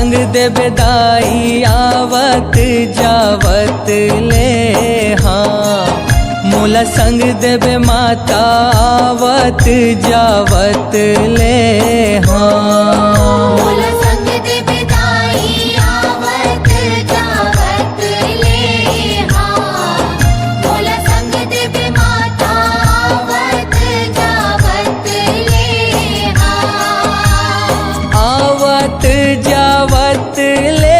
संग देबे दाई आवत जावत ले हाँ। मोला संग देबे माता आवत जावत ले हाँ। मोला संग देबे दाई आवत जावत ले हाँ। मोला संग देबे माता आवत जावत ले हाँ। आवत जावत ले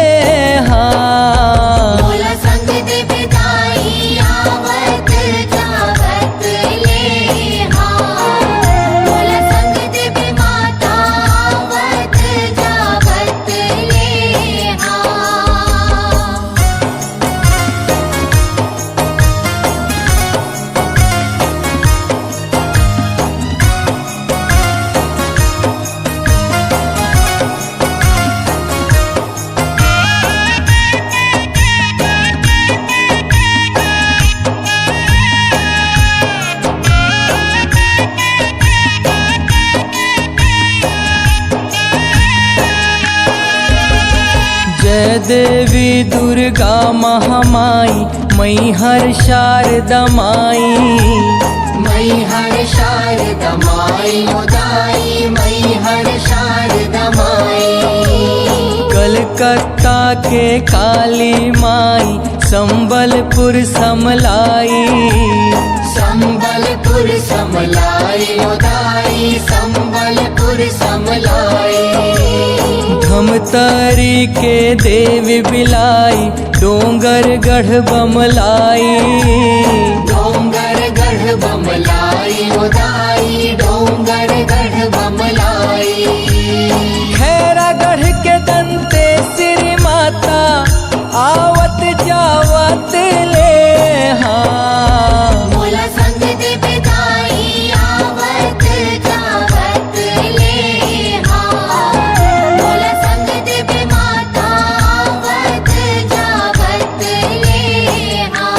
हाँ। मोला संग देबे दाई आवत जावत ले हाँ। मोला संग देबे माता आवत जावत ले हाँ। जय देवी दुर्गा महामाई मैहर शारदा माई। मैहर शारदा माई उदाई मैहर शारदा माई। कलकत्ता के काली माई संबलपुर समलाई। संबलपुर समलाई उदाई संबलपुर समलाई। धमतरी के देवी बिलाई डोंगर गढ़ बमलाई। डोंगर गढ़ बमलाई उदाई डोंगर गढ़ बमलाई। खैरागढ़ के दंते श्री माता आवत जावत ले हाँ। मोला संग देबे दाई आवत जावत ले हाँ। मोला संग देबे माता आवत जावत ले हाँ।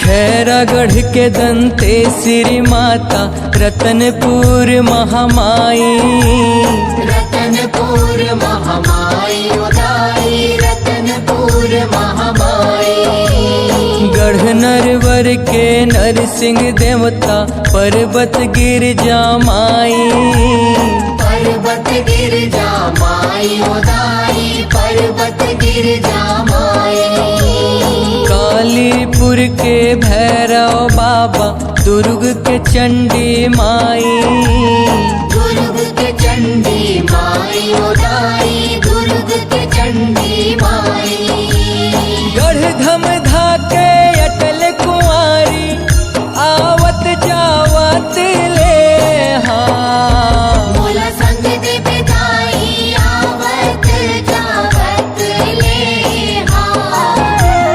खैरागढ़ के दंते श्री माता रतनपुर महामाई। रतनपुर महामाई उदाई रतनपुर महामाई। गढ़ नरवर के नरसिंह देवता पर्वत गिरजा माई। पर्वत गिरजा माई उदाई पर्वत गिरजा माई। कालीपुर के भैरव बाबा दुर्ग के चंडी माई। दुर्ग के चंडी माई उदाई दुर्ग के चंडी माई। गढ़ धमधा के अटल कुंवारी आवत जावत ले हाँ। मोला संग देबे दाई आवत जावत ले हाँ।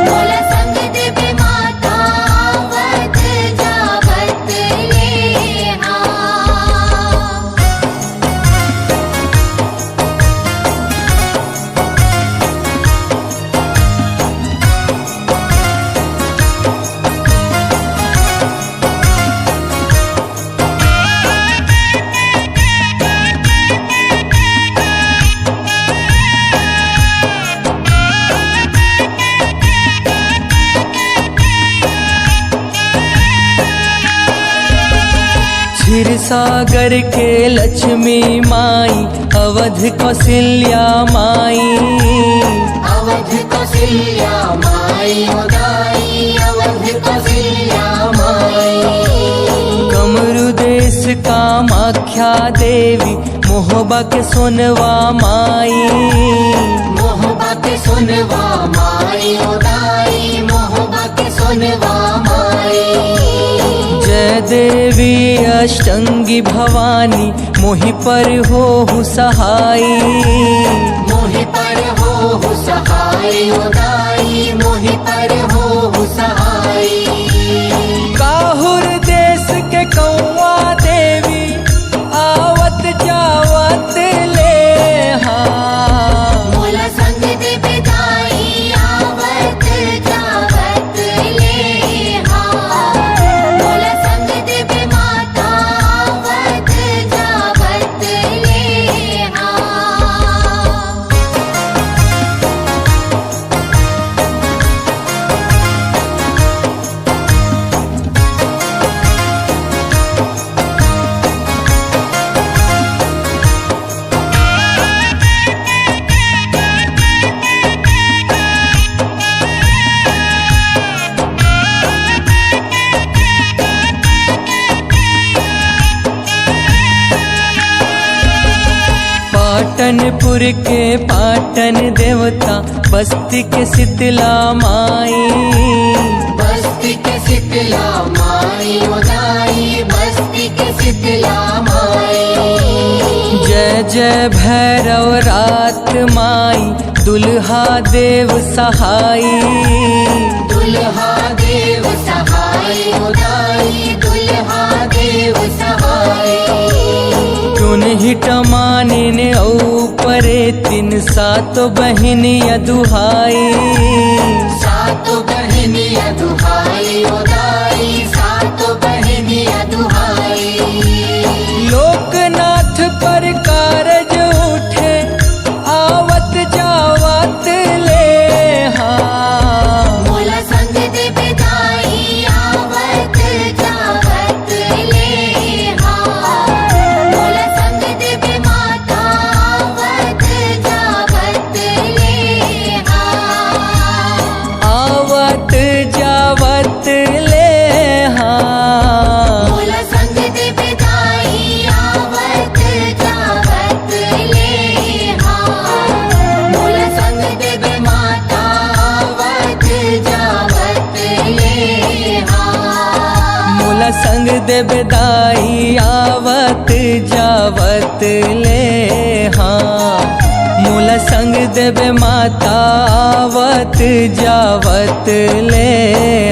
मोला संग देबे माता आवत जावत ले हाँ। क्षीरसागर के लक्ष्मी माई अवध कौशल्या माई। अवध कौशल्या माई उदाई अवध कौशल्या माई। कमरु देश कामाख्या देवी मोहबा के सोनवा माई। मोहबा के सोनवा माई उदाई मोहबा के सोनवा माई। जय देवी अष्टंगी भवानी मोहि पर हो सहाई। मोहि पर हो हो सहाय उदाई मोहि पर हो सहाय। काहुर देश के कौआ देवी आवत जावत ले हाँ। मोला संग दे बिदाई आवत जावत ले हाँ। मोला संग दे बे माता आवत जावत ले हाँ। पाटनपुर के पाटन देवता बस्ती के शीतला माई। बस्ती के शीतला माई उदाई बस्ती के शीतला माई। जय जय भैरव रात माई दुल्हा देव सहाई। दुल्हा देव सहाय उदाई दुल्हा देव सहाय। हिट मानिन ऊपरे तीन सात बहनिया दुहाई। सात बहनिया दुहाई उदाई सात बहनिया दुहाई। लोकनाथ पर कारज उठे आवत जावत ले हाँ। मोला संग दे बिदाई आवत जावत ले हाँ। मोला संग दे बे माता आवत जावत ले हाँ। आवत जावत ले हाँ। मोला संग दे बिदाई आवत जावत ले हाँ। मोला संग दे बे माता आवत जावत ले हाँ। मोला संग दे बेदाई आवत जावत ले हाँ। मोला संग देवे माता आवत जावत ले